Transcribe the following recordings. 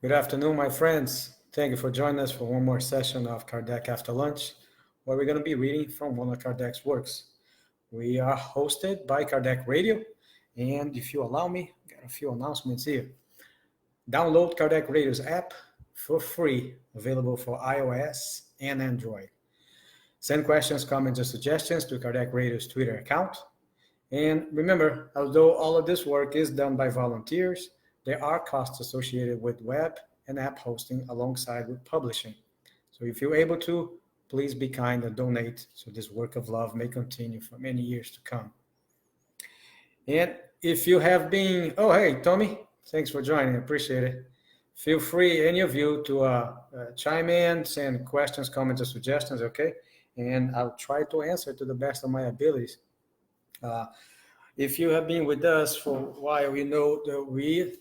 Good afternoon, my friends. Thank you for joining us for one more session of Kardec After Lunch, where we're going to be reading from one of Kardec's works. We are hosted by Kardec Radio, and if you allow me, I got a few announcements here. Download Kardec Radio's app for free, available for iOS and Android. Send questions, comments, or suggestions to Kardec Radio's Twitter account. And remember, although all of this work is done by volunteers, there are costs associated with web and app hosting alongside with publishing. So if you're able to, please be kind and donate so this work of love may continue for many years to come. And if you have been, oh, hey, Tommy, thanks for joining. I appreciate it. Feel free, any of you, to chime in, send questions, comments, or suggestions, okay? And I'll try to answer to the best of my abilities. If you have been with us for a while, you know that we,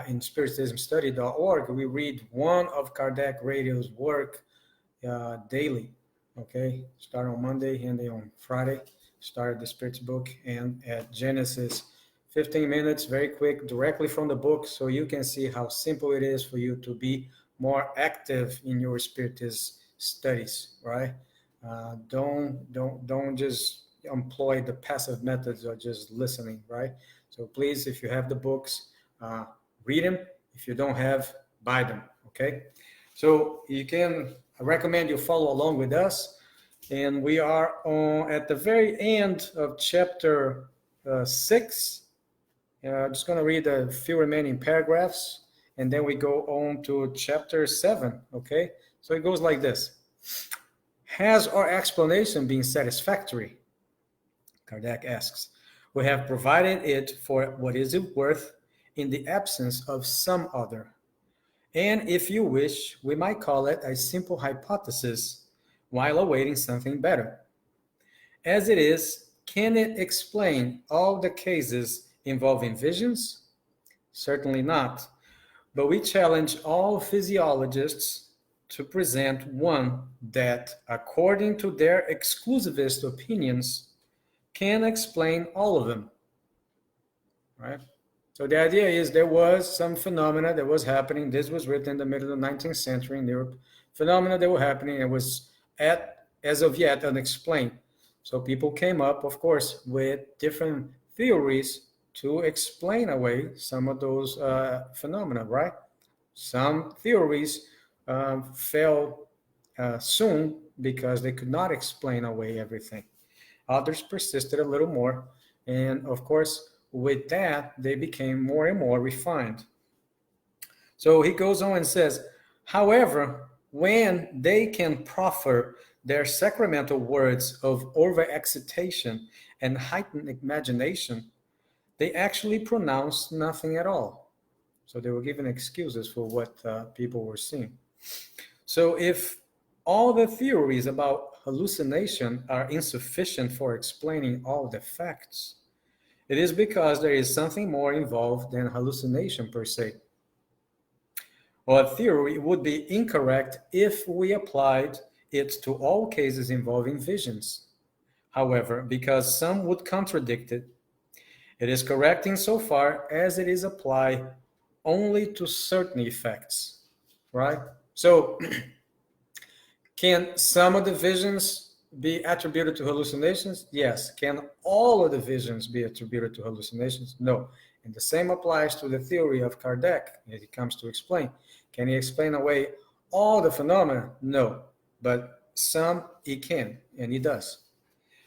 in spiritismstudy.org, we read one of Kardec Radio's work daily, okay? Start on Monday, ending on Friday. Started the Spirit's book, and at Genesis, 15 minutes, very quick, directly from the book, so you can see how simple it is for you to be more active in your Spiritist studies, right? Don't just employ the passive methods of just listening, right? So please, if you have the books, read them. If you don't have, buy them, okay? So I recommend you follow along with us. And we are at the very end of chapter 6. I'm just going to read a few remaining paragraphs, and then we go on to chapter 7, okay? So it goes like this. Has our explanation been satisfactory? Kardec asks. We have provided it for what is it worth in the absence of some other. And if you wish, we might call it a simple hypothesis while awaiting something better. As it is, can it explain all the cases involving visions? Certainly not. But we challenge all physiologists to present one that, according to their exclusivist opinions, can explain all of them. Right? So the idea is there was some phenomena that was happening. This was written in the middle of the 19th century in Europe. Phenomena that were happening. It was as of yet unexplained. So people came up, of course, with different theories to explain away some of those phenomena, right? Some theories fell soon because they could not explain away everything. Others persisted a little more. And of course, with that, they became more and more refined. So he goes on and says, however, when they can proffer their sacramental words of overexcitation and heightened imagination, they actually pronounce nothing at all. So they were giving excuses for what people were seeing. So if all the theories about hallucination are insufficient for explaining all the facts, it is because there is something more involved than hallucination per se. Our theory would be incorrect if we applied it to all cases involving visions. However, because some would contradict it, it is correct insofar as it is applied only to certain effects, right? So, can some of the visions be attributed to hallucinations? Yes. Can all of the visions be attributed to hallucinations? No. And the same applies to the theory of Kardec as he comes to explain. Can he explain away all the phenomena? No. But some he can, and he does.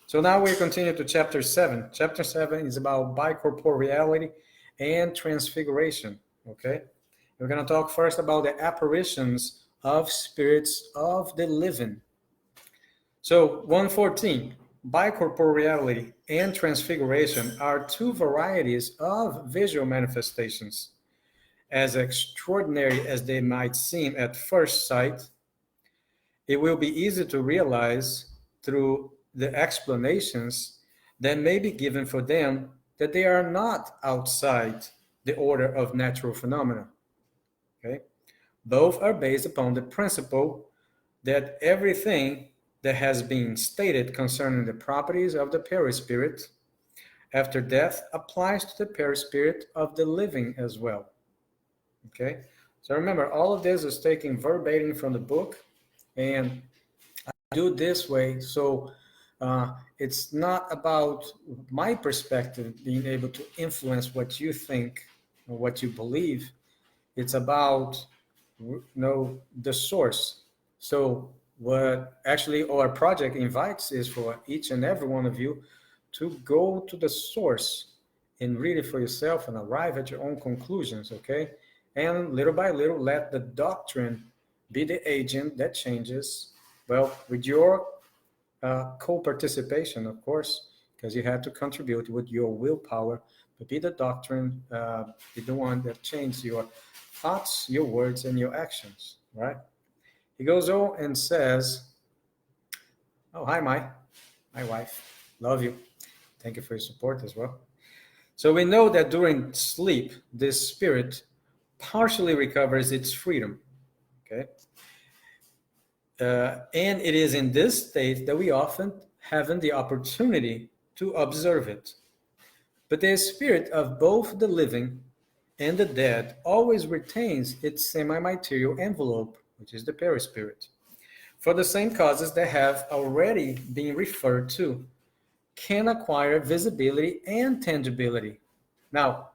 So now we continue to chapter 7. Chapter 7 is about bicorporeality and transfiguration, okay? We're going to talk first about the apparitions of spirits of the living. So 114, bicorporeality and transfiguration are two varieties of visual manifestations. As extraordinary as they might seem at first sight, it will be easy to realize through the explanations that may be given for them that they are not outside the order of natural phenomena. Okay? Both are based upon the principle that everything that has been stated concerning the properties of the perispirit after death applies to the perispirit of the living as well. Okay? So remember, all of this is taken verbatim from the book, and I do this way. So it's not about my perspective being able to influence what you think or what you believe. It's about the source. So what actually our project invites is for each and every one of you to go to the source and read it for yourself and arrive at your own conclusions, okay? And little by little, let the doctrine be the agent that changes, well, with your co-participation, of course, because you had to contribute with your willpower, but be the doctrine, be the one that changes your thoughts, your words, and your actions, right? He goes on and says, oh, hi, my wife. Love you. Thank you for your support as well. So we know that during sleep, this spirit partially recovers its freedom, okay? And it is in this state that we often haven't the opportunity to observe it. But the spirit of both the living and the dead always retains its semi-material envelope, which is the perispirit, for the same causes that have already been referred to, can acquire visibility and tangibility. Now,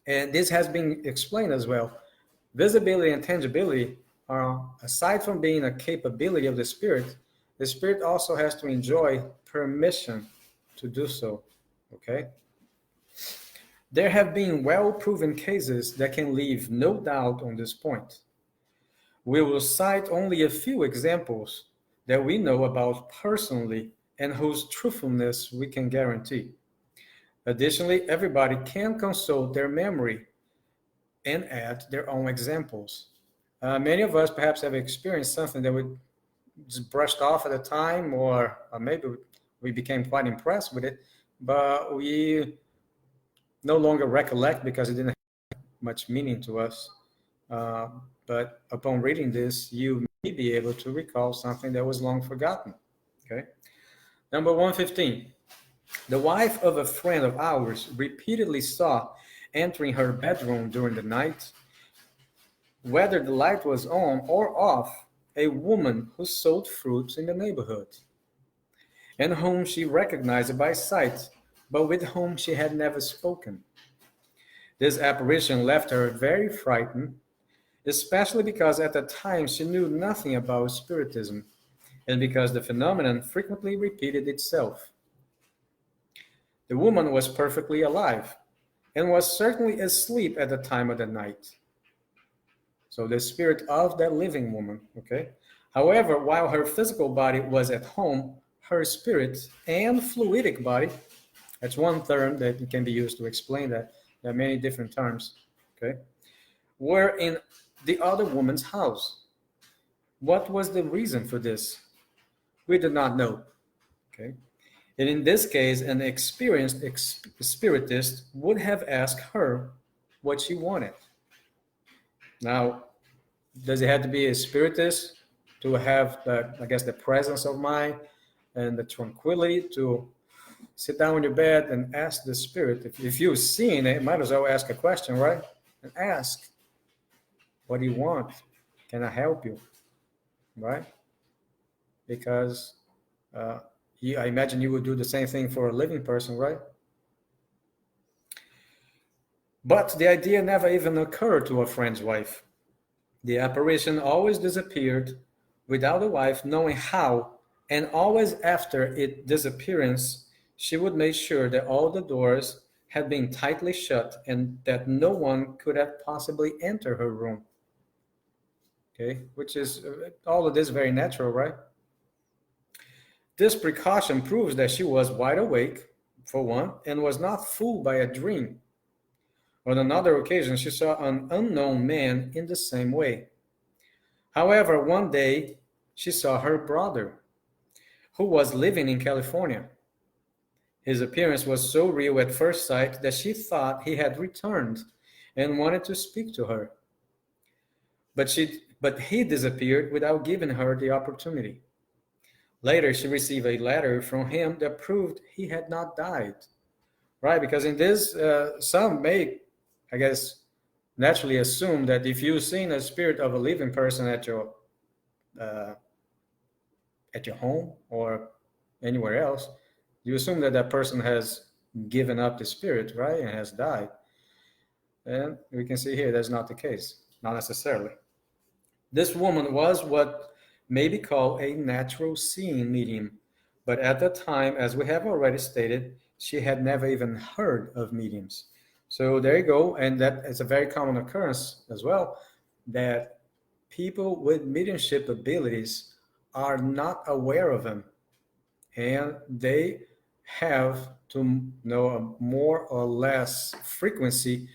and this has been explained as well. Visibility and tangibility are, aside from being a capability of the spirit also has to enjoy permission to do so. Okay? There have been well-proven cases that can leave no doubt on this point. We will cite only a few examples that we know about personally and whose truthfulness we can guarantee. Additionally, everybody can consult their memory and add their own examples. Many of us perhaps have experienced something that we just brushed off at the time, or maybe we became quite impressed with it, but we no longer recollect because it didn't have much meaning to us. But upon reading this, you may be able to recall something that was long forgotten. Okay. Number 115. The wife of a friend of ours repeatedly saw entering her bedroom during the night, whether the light was on or off, a woman who sold fruits in the neighborhood, and whom she recognized by sight, but with whom she had never spoken. This apparition left her very frightened, especially because at the time she knew nothing about spiritism, and because the phenomenon frequently repeated itself. The woman was perfectly alive, and was certainly asleep at the time of the night. So the spirit of that living woman, okay? However, while her physical body was at home, her spirit and fluidic body, that's one term that can be used to explain that. There are many different terms, okay? Were in the other woman's house. What was the reason for this? We do not know, okay? And in this case, an experienced spiritist would have asked her what she wanted. Now, does it have to be a spiritist to have, the presence of mind and the tranquility to sit down on your bed and ask the spirit? If you've seen it, might as well ask a question, right? And ask, what do you want? Can I help you? Right? Because I imagine you would do the same thing for a living person, right? But the idea never even occurred to a friend's wife. The apparition always disappeared without the wife knowing how, and always after its disappearance, she would make sure that all the doors had been tightly shut and that no one could have possibly entered her room. Okay, which is all of this very natural, right? This precaution proves that she was wide awake, for one, and was not fooled by a dream. On another occasion, she saw an unknown man in the same way. However, one day, she saw her brother, who was living in California. His appearance was so real at first sight that she thought he had returned and wanted to speak to her. But he disappeared without giving her the opportunity. Later, she received a letter from him that proved he had not died. Right? Because in this, some may, I guess, naturally assume that if you've seen a spirit of a living person uh, at your home or anywhere else, you assume that that person has given up the spirit, right, and has died. And we can see here that's not the case, not necessarily. This woman was what may be called a natural seeing medium, but at the time, as we have already stated, she had never even heard of mediums. So there you go, and that is a very common occurrence as well, that people with mediumship abilities are not aware of them, and they have to know a more or less frequency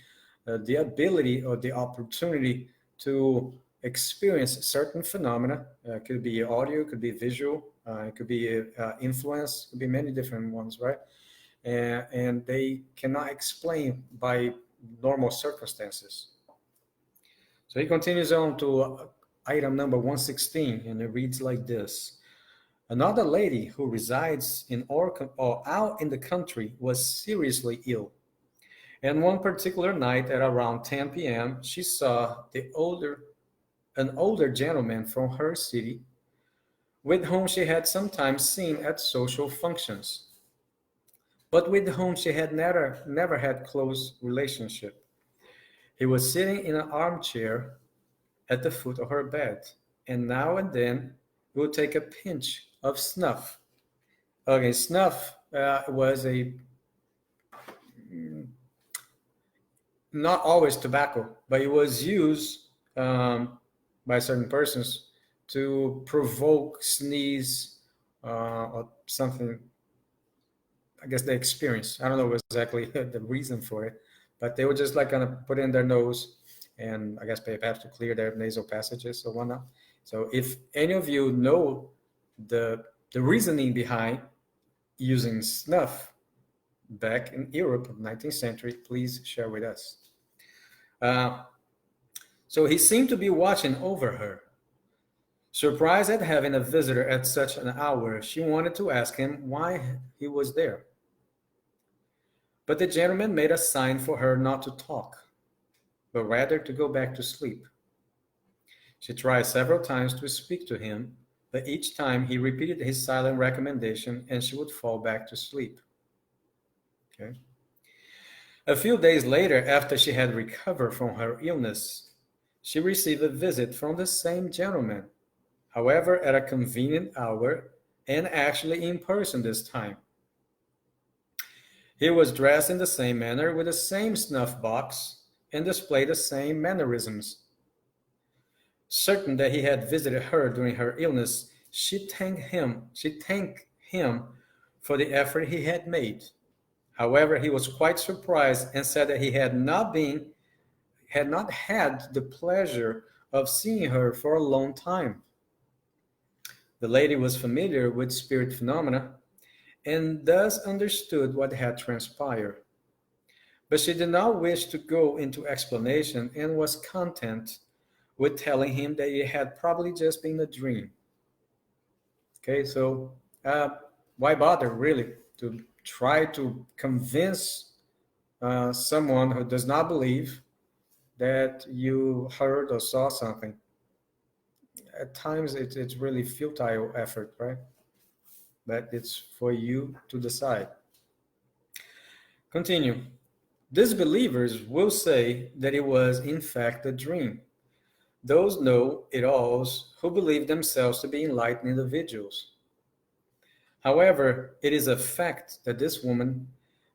the ability or the opportunity to experience certain phenomena. It could be audio, could be visual, it could be influence, could be many different ones, right? And they cannot explain by normal circumstances. So he continues on to item number 116, and it reads like this. Another lady who resides in or out in the country was seriously ill. And one particular night at around 10 p.m., she saw an older gentleman from her city with whom she had sometimes seen at social functions, but with whom she had never had close relationship. He was sitting in an armchair at the foot of her bed, and now and then would take a pinch of snuff. Okay, snuff was a not always tobacco, but it was used by certain persons to provoke sneeze or something. I guess they experience. I don't know exactly the reason for it, but they would just like kind of put it in their nose, and I guess perhaps to clear their nasal passages or whatnot. So if any of you know the reasoning behind using snuff back in Europe of 19th century, please share with us. Uh, so he seemed to be watching over her. Surprised at having a visitor at such an hour, she wanted to ask him why he was there. But the gentleman made a sign for her not to talk, but rather to go back to sleep. She tried several times to speak to him, but each time he repeated his silent recommendation and she would fall back to sleep. Okay. A few days later, after she had recovered from her illness, she received a visit from the same gentleman, however, at a convenient hour and actually in person this time. He was dressed in the same manner with the same snuff box and displayed the same mannerisms. Certain that he had visited her during her illness, she thanked him for the effort he had made. However, he was quite surprised and said that he had not had the pleasure of seeing her for a long time. The lady was familiar with spirit phenomena and thus understood what had transpired. But she did not wish to go into explanation and was content with telling him that it had probably just been a dream. Okay, so why bother really to try to convince someone who does not believe that you heard or saw something? At times it's really futile effort, right? But it's for you to decide. Continue. Disbelievers will say that it was in fact a dream. Those know-it-alls who believe themselves to be enlightened individuals. However, it is a fact that this woman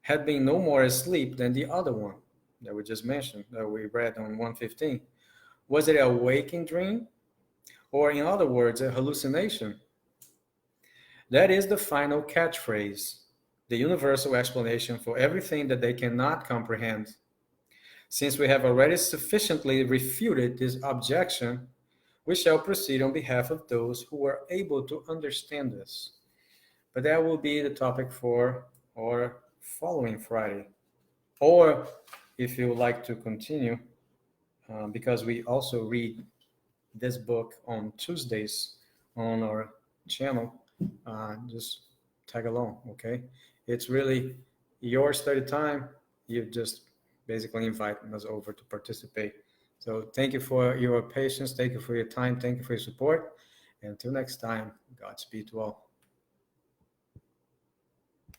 had been no more asleep than the other one that we just mentioned, that we read on 115. Was it a waking dream? Or in other words, a hallucination? That is the final catchphrase, the universal explanation for everything that they cannot comprehend. Since we have already sufficiently refuted this objection, we shall proceed on behalf of those who are able to understand this. But that will be the topic for our following Friday. Or if you would like to continue, because we also read this book on Tuesdays on our channel, just tag along, okay? It's really your study time. You just basically inviting us over to participate. So thank you for your patience. Thank you for your time. Thank you for your support. And until next time, Godspeed to all.